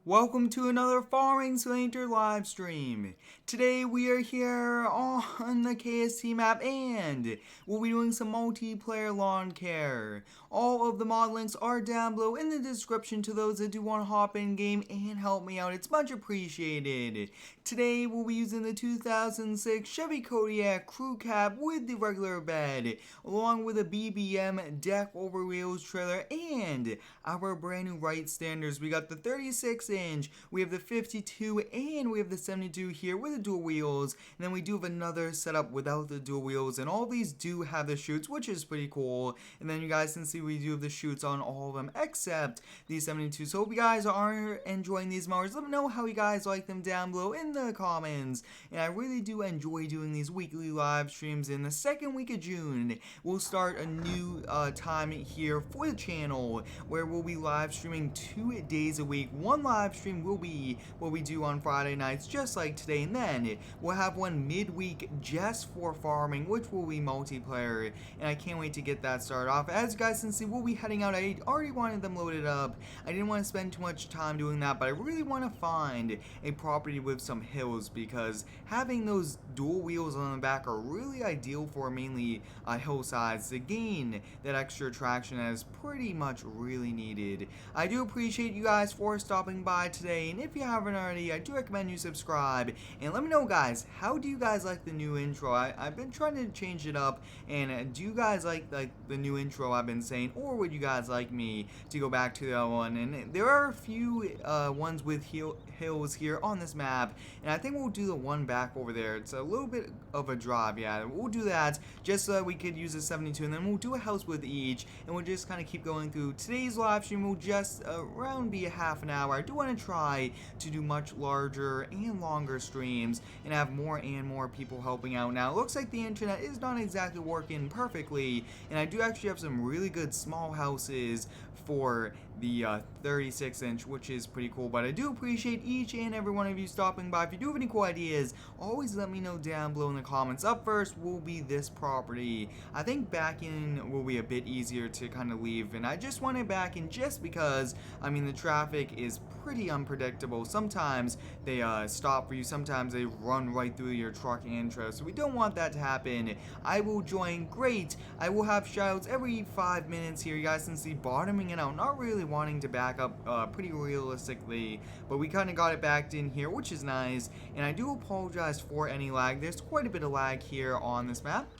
Welcome to another Farming Simulator live stream. Today we are here on the KST map and we'll be doing some multiplayer lawn care. All of the mod links are down below in the description to those that do want to hop in game and help me out. It's much appreciated. Today we'll be using the 2006 Chevy Kodiack crew cab with the regular bed, along with a BBM deck over wheels trailer and our brand new Wright standards. We got the 36-inch, we have the 52, and we have the 72 here with the dual wheels. And then we do have another setup without the dual wheels, and all these do have the chutes, which is pretty cool. And then you guys can see we do have the chutes on all of them except the 72. So hope you guys are enjoying these mowers. Let me know how you guys like them down below in the comments. And I really do enjoy doing these weekly live streams. In the second week of June, we'll start a new time here for the channel where we'll be live streaming 2 days a week. One live stream will be what we do on Friday nights, just like today, and then we'll have one midweek just for farming, which will be multiplayer, and I can't wait to get that started off. As you guys can see, we'll be heading out. I already wanted them loaded up. I didn't want to spend too much time doing that, but I really want to find a property with some hills, because having those dual wheels on the back are really ideal for mainly hillsides to gain that extra traction that is pretty much really needed. I do appreciate you guys for stopping by today, and if you haven't already, I do recommend you subscribe, and let me know, guys, how do you guys like the new intro? I've been trying to change it up, and do you guys like the new intro I've been saying, or would you guys like me to go back to that one? And there are a few ones with hills here on this map, and I think we'll do the one back over there. It's a little bit of a drive, yeah, we'll do that just so that we could use the 72, and then we'll do a house with each, and we'll just kind of keep going through. Today's live stream will just around be a half an hour. I do want to try to do much larger and longer streams and have more and more people helping out. Now, it looks like the internet is not exactly working perfectly, and I do actually have some really good small houses for the 36-inch, which is pretty cool. But I do appreciate each and every one of you stopping by. If you do have any cool ideas, always let me know down below in the comments. Up first will be this property. I think backing will be a bit easier to kind of leave, and I just want it back in just because, I mean, the traffic is pretty unpredictable. Sometimes they stop for you, sometimes they run right through your truck and trailer, so we don't want that to happen. I will join. Great. I will have shoutouts every 5 minutes here. You guys can see bottoming it out, not really wanting to back up pretty realistically, but we kind of got it backed in here, which is nice. And I do apologize for any lag. There's quite a bit of lag here on this map.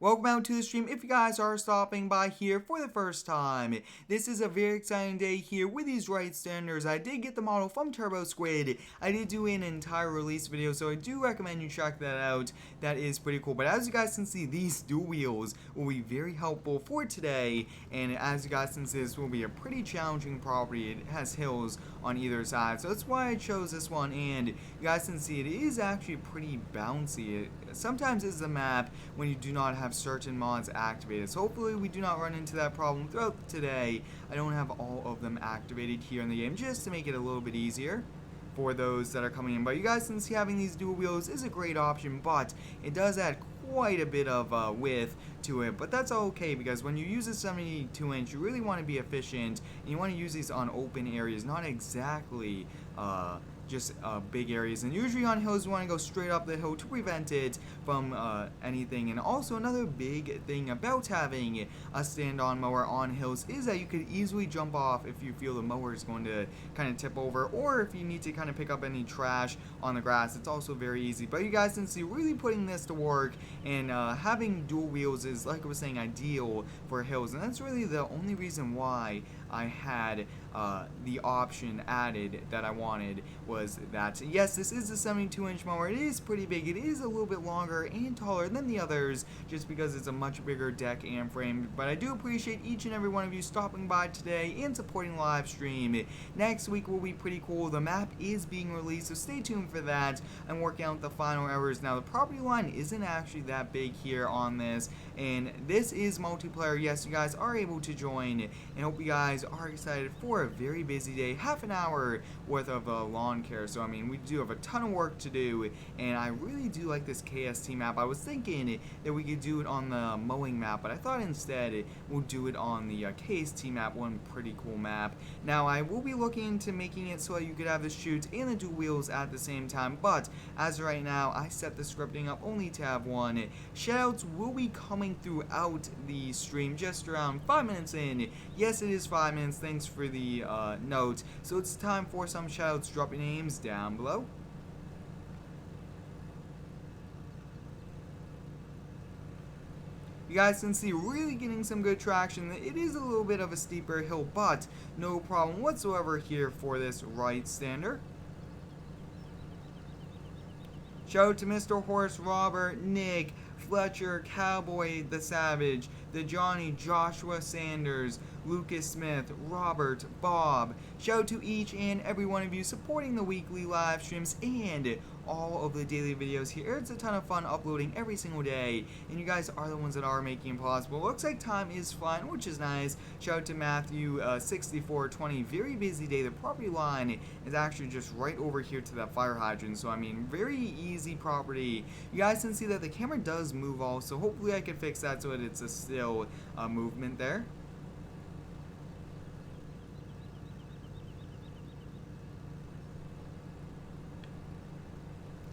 Welcome out to the stream. If you guys are stopping by here for the first time, this is a very exciting day here with these Wright standards. I did get the model from Turbo Squid. I did do an entire release video, so I do recommend you check that out. That is pretty cool. But as you guys can see, these dual wheels will be very helpful for today. And as you guys can see, this will be a pretty challenging property. It has hills on either side, so that's why I chose this one. And you guys can see it is actually pretty bouncy. Sometimes it's a map when you do not have certain mods activated, so hopefully we do not run into that problem throughout today. I don't have all of them activated here in the game, just to make it a little bit easier for those that are coming in. But you guys can see having these dual wheels is a great option, but it does add quite a bit of width to it, but that's okay, because when you use a 72-inch, you really want to be efficient, and you want to use these on open areas, not exactly just big areas. And usually on hills, you want to go straight up the hill to prevent it from anything. And also another big thing about having a stand-on mower on hills is that you could easily jump off if you feel the mower is going to kind of tip over, or if you need to kind of pick up any trash on the grass. It's also very easy. But you guys can see really putting this to work, and having dual wheels is, like I was saying, ideal for hills, and that's really the only reason why I had the option added that I wanted. Was that, yes, this is a 72-inch mower. It is pretty big. It is a little bit longer and taller than the others, just because it's a much bigger deck and frame. But I do appreciate each and every one of you stopping by today and supporting the live stream. Next week will be pretty cool. The map is being released, so stay tuned for that. I'm working out the final errors now. The property line isn't actually that big here on this, and this is multiplayer. Yes, you guys are able to join, and hope you guys are excited for a very busy day. Half an hour worth of lawn care. So I mean, we do have a ton of work to do, and I really do like this KST map. I was thinking that we could do it on the mowing map, but I thought instead we'll do it on the KST map, one pretty cool map. Now I will be looking into making it so you could have the chutes and the dual wheels at the same time, but as of right now, I set the scripting up only to have one. Shoutouts will be coming throughout the stream just around 5 minutes in. Yes, it is 5 minutes. Thanks for the note. So it's time for some shoutouts. Drop your names down below. You guys can see really getting some good traction. It is a little bit of a steeper hill, but no problem whatsoever here for this Wright stander. Shout out to Mr. Horse, Robert, Nick, Fletcher, Cowboy, the Savage, the Johnny, Joshua Sanders, Lucas Smith, Robert, Bob. Shout out to each and every one of you supporting the weekly live streams and all of the daily videos here. It's a ton of fun uploading every single day, and you guys are the ones that are making it possible. Looks like time is flying, which is nice. Shout out to Matthew 6420. Very busy day. The property line is actually just right over here to that fire hydrant, so I mean, very easy property. You guys can see that the camera does move also. Hopefully I can fix that so that it's a still movement there.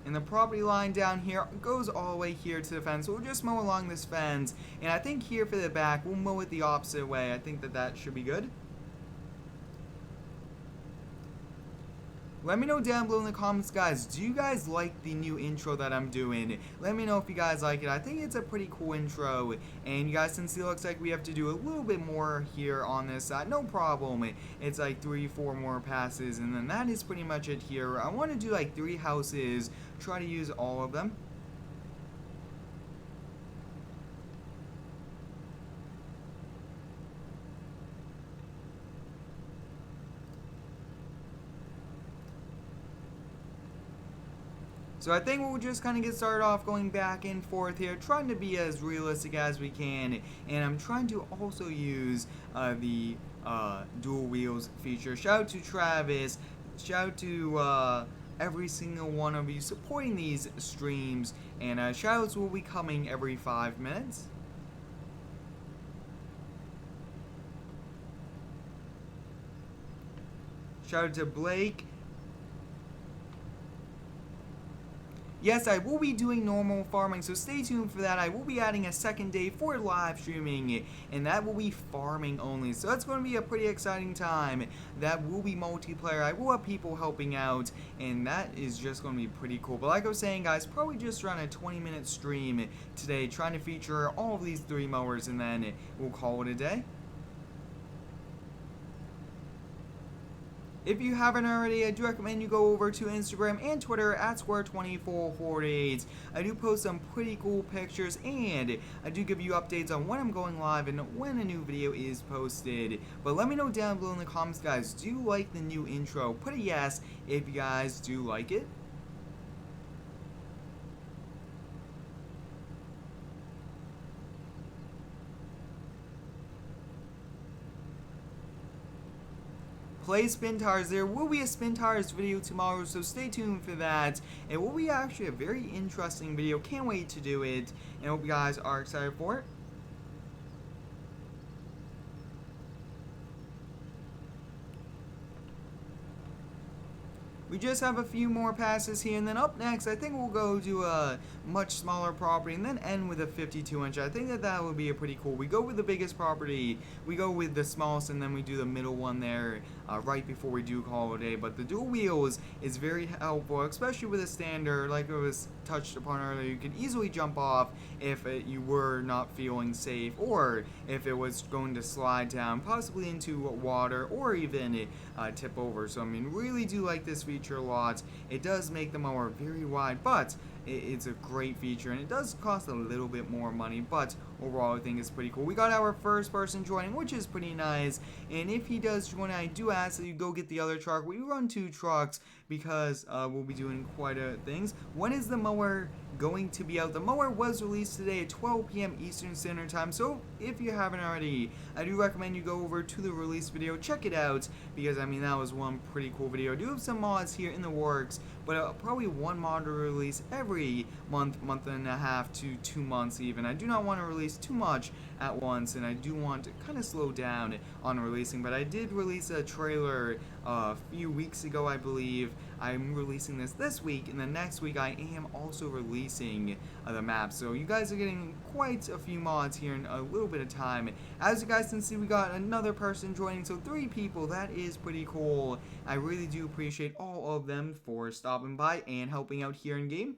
And the property line down here goes all the way here to the fence. So we'll just mow along this fence. And I think here for the back, we'll mow it the opposite way. I think that should be good. Let me know down below in the comments, guys. Do you guys like the new intro that I'm doing? Let me know if you guys like it. I think it's a pretty cool intro. And you guys can see it looks like we have to do a little bit more here on this side. No problem. It's like 3-4 more passes. And then that is pretty much it here. I want to do like 3 houses. Try to use all of them. So I think we'll just kind of get started off going back and forth here, trying to be as realistic as we can, and I'm trying to also use the dual wheels feature. Shout out to Travis, shout out to every single one of you supporting these streams, and shoutouts will be coming every 5 minutes. Shout out to Blake. Yes, I will be doing normal farming, so stay tuned for that. I will be adding a second day for live streaming, and that will be farming only. So that's going to be a pretty exciting time. That will be multiplayer. I will have people helping out, and that is just going to be pretty cool. But like I was saying, guys, probably just run a 20-minute stream today, trying to feature all of these 3 mowers, and then we'll call it a day. If you haven't already, I do recommend you go over to Instagram and Twitter at square2448. I do post some pretty cool pictures, and I do give you updates on when I'm going live and when a new video is posted. But let me know down below in the comments, guys, do you like the new intro? Put a yes if you guys do like it. Play spin tires. There will be a spin tires video tomorrow, so stay tuned for that. It will be actually a very interesting video. Can't wait to do it, and hope you guys are excited for it. We just have a few more passes here, and then up next, I think we'll go to a much smaller property and then end with a 52-inch. I think that would be a pretty cool. We go with the biggest property, we go with the smallest, and then we do the middle one there right before we do call it a day. But the dual wheels is very helpful, especially with a stander. Like it was touched upon earlier, you could easily jump off if you were not feeling safe, or if it was going to slide down, possibly into water, or even tip over. So I mean, really do like this feature a lot. It does make the mower very wide, but it's a great feature, and it does cost a little bit more money, but overall I think it's pretty cool. We got our first person joining, which is pretty nice, and if he does join, I do ask that you go get the other truck. We run 2 trucks because we'll be doing quite a things. When is the mower going to be out? The mower was released today at 12 p.m. Eastern Standard Time, so if you haven't already, I do recommend you go over to the release video, check it out, because I mean that was one pretty cool video. I do have some mods here in the works, but probably one mod to release every month and a half to 2 months even. I do not want to release too much at once, and I do want to kind of slow down on releasing, but I did release a trailer a few weeks ago, I believe. I'm releasing this week, and then next week I am also releasing the map. So you guys are getting quite a few mods here in a little bit of time. As you guys can see, we got another person joining, so 3 people. That is pretty cool. I really do appreciate all of them for stopping by and helping out here in game.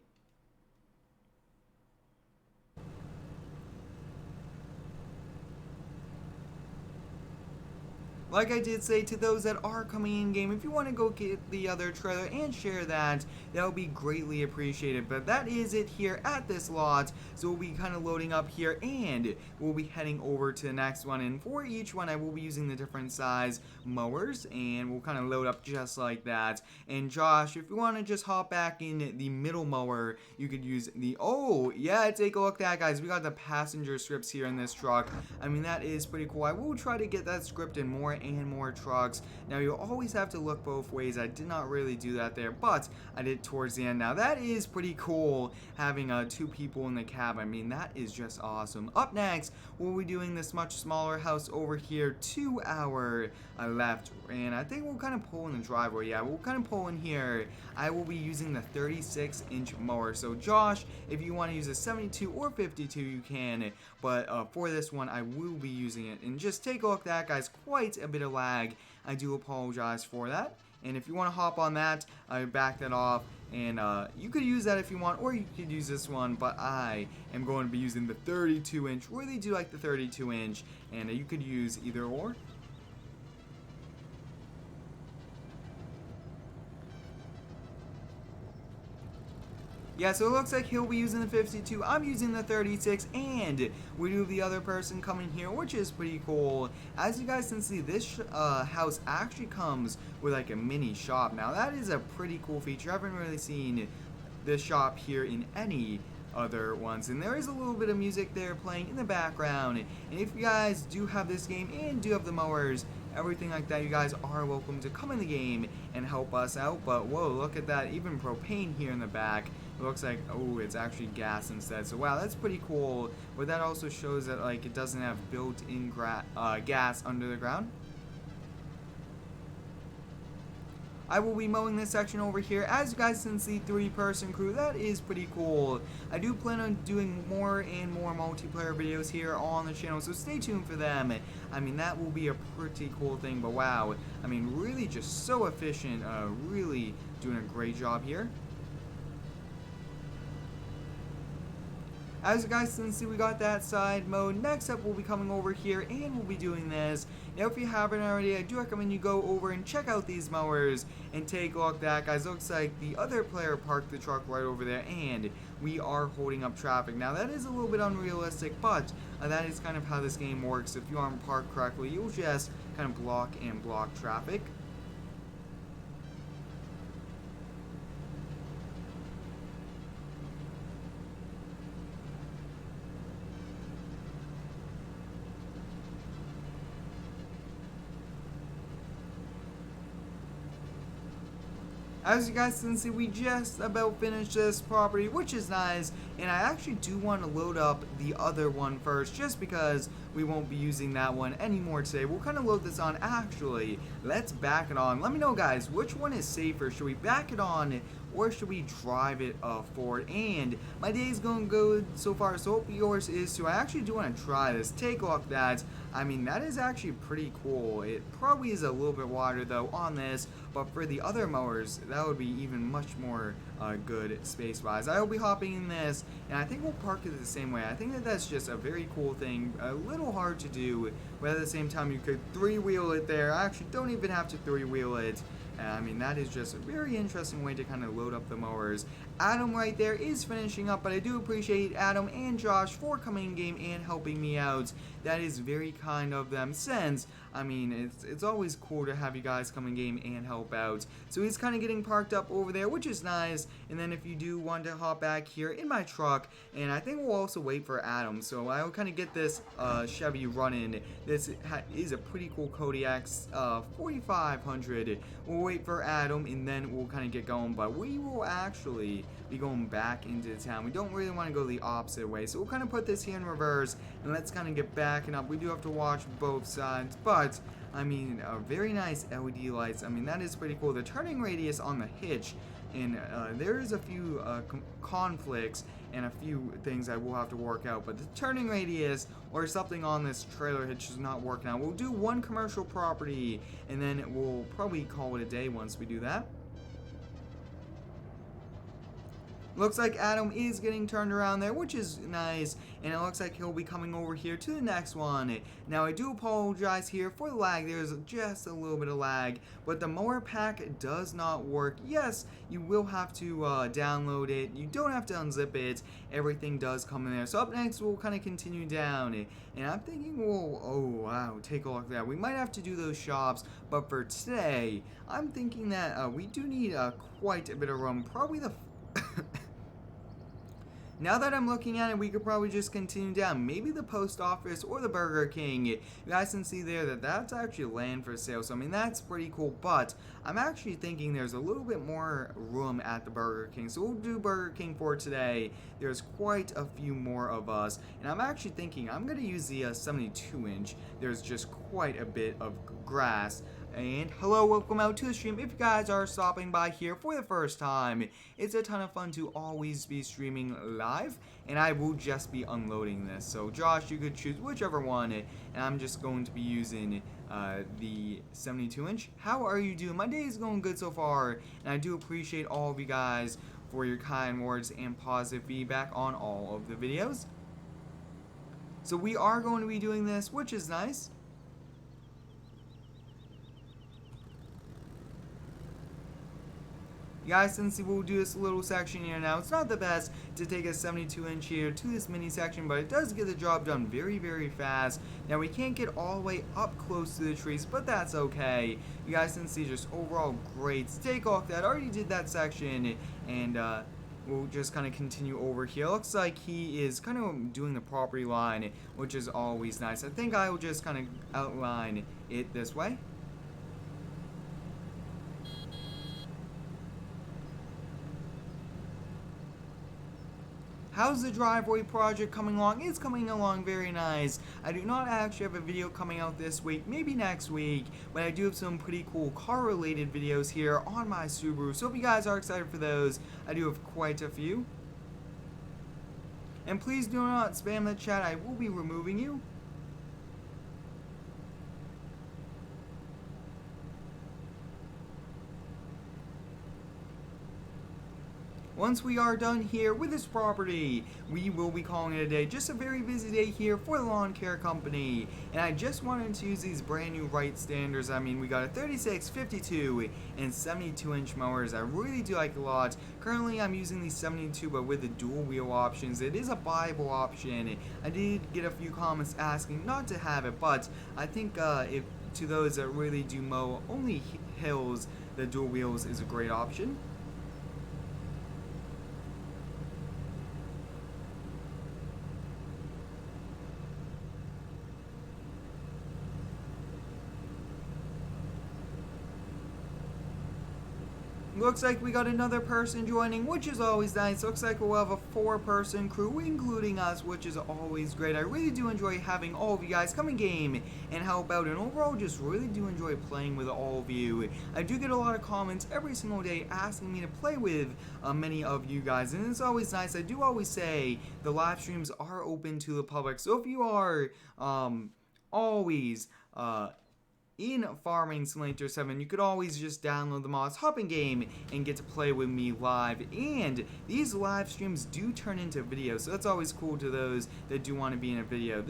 Like I did say, to those that are coming in game, if you want to go get the other trailer and share that, that would be greatly appreciated. But that is it here at this lot, so we'll be kind of loading up here, and we'll be heading over to the next one. And for each one, I will be using the different size mowers, and we'll kind of load up just like that. And Josh, if you want to just hop back in the middle mower, you could use the, oh yeah, take a look at that, guys. We got the passenger scripts here in this truck. I mean, that is pretty cool. I will try to get that script in more and more trucks. Now you always have to look both ways. I did not really do that there, but I did towards the end. Now that is pretty cool, having 2 people in the cab. I mean, that is just awesome. Up next, we'll be doing this much smaller house over here to our left, and I think we'll kind of pull in the driveway. Yeah, we'll kind of pull in here. I will be using the 36-inch mower. So Josh, if you want to use a 72 or 52, you can, but for this one, I will be using it. And just take a look at that, guys. Quite a bit of lag. I do apologize for that. And if you want to hop on that, I back that off, and you could use that if you want, or you could use this one, but I am going to be using the 32-inch. Really do like the 32-inch, and you could use either or. Yeah, so it looks like he'll be using the 52, I'm using the 36, and we do have the other person coming here, which is pretty cool. As you guys can see, this house actually comes with like a mini shop. Now that is a pretty cool feature. I haven't really seen this shop here in any other ones, and there is a little bit of music there playing in the background. And if you guys do have this game and do have the mowers, everything like that, you guys are welcome to come in the game and help us out. But whoa, look at that, even propane here in the back. It looks like, oh, it's actually gas instead. So wow, that's pretty cool. But that also shows that like it doesn't have built-in gas under the ground. I will be mowing this section over here. As you guys can see, 3-person crew. That is pretty cool. I do plan on doing more and more multiplayer videos here on the channel, so stay tuned for them. I mean, that will be a pretty cool thing, but wow. I mean, really just so efficient. Really doing a great job here. As you guys can see, we got that side mode. Next up, we'll be coming over here and we'll be doing this. Now, if you haven't already, I do recommend you go over and check out these mowers and take a look at that, guys. Looks like the other player parked the truck right over there, and we are holding up traffic. Now, that is a little bit unrealistic, but that is kind of how this game works. If you aren't parked correctly, you'll just kind of block traffic. As you guys can see, we just about finished this property, which is nice, and I actually do want to load up the other one first, just because we won't be using that one anymore today. We'll kind of load this on. Actually, let's back it on. Let me know, guys, which one is safer. Should we back it on, or should we drive it forward? And my day is going good so far, so hope yours is too. I actually do want to try this. Take a look at that. I mean, that is actually pretty cool. It probably is a little bit wider though on this, but for the other mowers, that would be even much more good space-wise. I will be hopping in this, and I think we'll park it the same way. I think that that's just a very cool thing. A little hard to do, but at the same time, you could 3-wheel it there. I actually don't even have to 3-wheel it. I mean, that is just a very interesting way to kind of load up the mowers. Adam right there is finishing up, but I do appreciate Adam and Josh for coming in game and helping me out. That is very kind of them, since, I mean, it's always cool to have you guys come in game and help out. So he's kind of getting parked up over there, which is nice. And then if you do want to hop back here in my truck, and I think we'll also wait for Adam. So I'll kind of get this Chevy running. This is a pretty cool Kodiack 4500. We'll wait for Adam, and then we'll kind of get going. But we will actually be going back into town. We don't really want to go the opposite way, so we'll kind of put this here in reverse, and let's kind of get backing up. We do have to watch both sides, but I mean, very nice LED lights. I mean, that is pretty cool. The turning radius on the hitch, and there is a few conflicts and a few things I will have to work out, but the turning radius or something on this trailer hitch is not working out. We'll do one commercial property, and then we'll probably call it a day once we do that. Looks like Adam is getting turned around there, which is nice, and it looks like he'll be coming over here to the next one. Now, I do apologize here for the lag. There's just a little bit of lag, but the mower pack does not work. Yes, you will have to download it. You don't have to unzip it. Everything does come in there. So up next, we'll kind of continue down, and I'm thinking we'll, oh wow, take a look at that. We might have to do those shops, but for today, I'm thinking that we do need quite a bit of room. Probably the Now that I'm looking at it, we could probably just continue down. Maybe the post office or the Burger King. You guys can see there that that's actually land for sale. So, I mean, that's pretty cool. But I'm actually thinking there's a little bit more room at the Burger King. So, we'll do Burger King for today. There's quite a few more of us. And I'm actually thinking I'm going to use the 72-inch. There's just quite a bit of grass. And hello, welcome out to the stream. If you guys are stopping by here for the first time, it's a ton of fun to always be streaming live, and I will just be unloading this. So Josh, you could choose whichever one, and I'm just going to be using the 72-inch. How are you doing? My day is going good so far, and I do appreciate all of you guys for your kind words and positive feedback on all of the videos. So we are going to be doing this, which is nice. Guys, since we'll do this little section here now, it's not the best to take a 72-inch here to this mini section, but it does get the job done very, very fast. Now, we can't get all the way up close to the trees, but that's okay. You guys can see just overall great. Take off that. Already did that section, and we'll just kind of continue over here. Looks like he is kind of doing the property line, which is always nice. I think I will just kind of outline it this way. How's the driveway project coming along? It's coming along very nice. I do not actually have a video coming out this week, maybe next week, but I do have some pretty cool car-related videos here on my Subaru. So if you guys are excited for those, I do have quite a few. And please do not spam the chat. I will be removing you. Once we are done here with this property, we will be calling it a day. Just a very busy day here for the lawn care company. And I just wanted to use these brand new Wright standards. I mean, we got a 36, 52, and 72-inch mowers. I really do like a lot. Currently, I'm using the 72, but with the dual wheel options. It is a buyable option. I did get a few comments asking not to have it, but I think if to those that really do mow only hills, the dual wheels is a great option. Looks like we got another person joining, which is always nice. Looks like we'll have a 4-person crew, including us, which is always great. I really do enjoy having all of you guys come in game and help out, and overall just really do enjoy playing with all of you. I do get a lot of comments every single day asking me to play with many of you guys, and it's always nice. I do always say the live streams are open to the public, so if you are always in Farming Simulator 7, you could always just download the mods, hop in game, and get to play with me live. And these live streams do turn into videos, so that's always cool to those that do want to be in a video.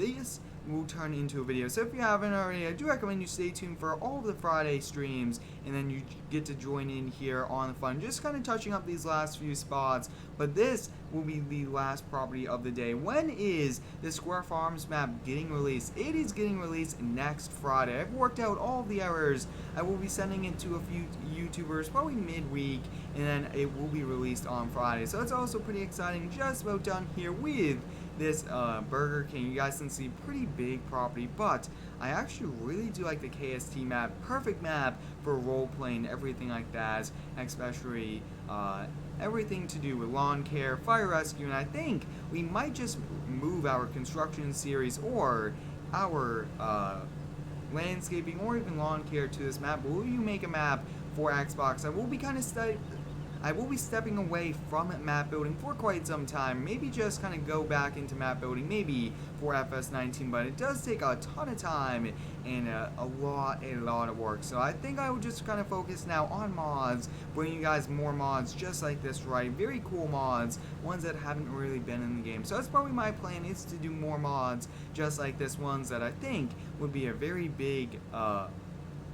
will turn into a video. So if you haven't already, I do recommend you stay tuned for all of the Friday streams, and then you get to join in here on the fun, just kind of touching up these last few spots. But this will be the last property of the day. When is the Square Farms map getting released? It is getting released next Friday. I've worked out all the errors. I will be sending it to a few YouTubers probably midweek, and then it will be released on Friday. So it's also pretty exciting. Just about done here with this Burger King. You guys can see pretty big property, but I actually really do like the KST map. Perfect map for role playing, everything like that, especially everything to do with lawn care, fire rescue, and I think we might just move our construction series or our landscaping or even lawn care to this map. But will you make a map for Xbox? I will be stepping away from map building for quite some time. Maybe just kind of go back into map building, maybe for FS19, but it does take a ton of time and a lot of work. So I think I will just kind of focus now on mods, bring you guys more mods just like this, right? Very cool mods, ones that haven't really been in the game. So that's probably my plan, is to do more mods just like this, ones that I think would be a very big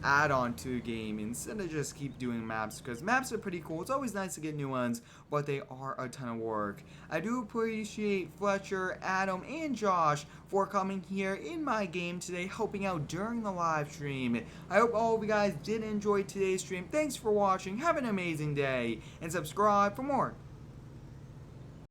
add-on to a game instead of just keep doing maps, because maps are pretty cool. It's always nice to get new ones, but they are a ton of work. I do appreciate Fletcher, Adam, and Josh for coming here in my game today, helping out during the live stream. I hope all of you guys did enjoy today's stream. Thanks for watching. Have an amazing day, and subscribe for more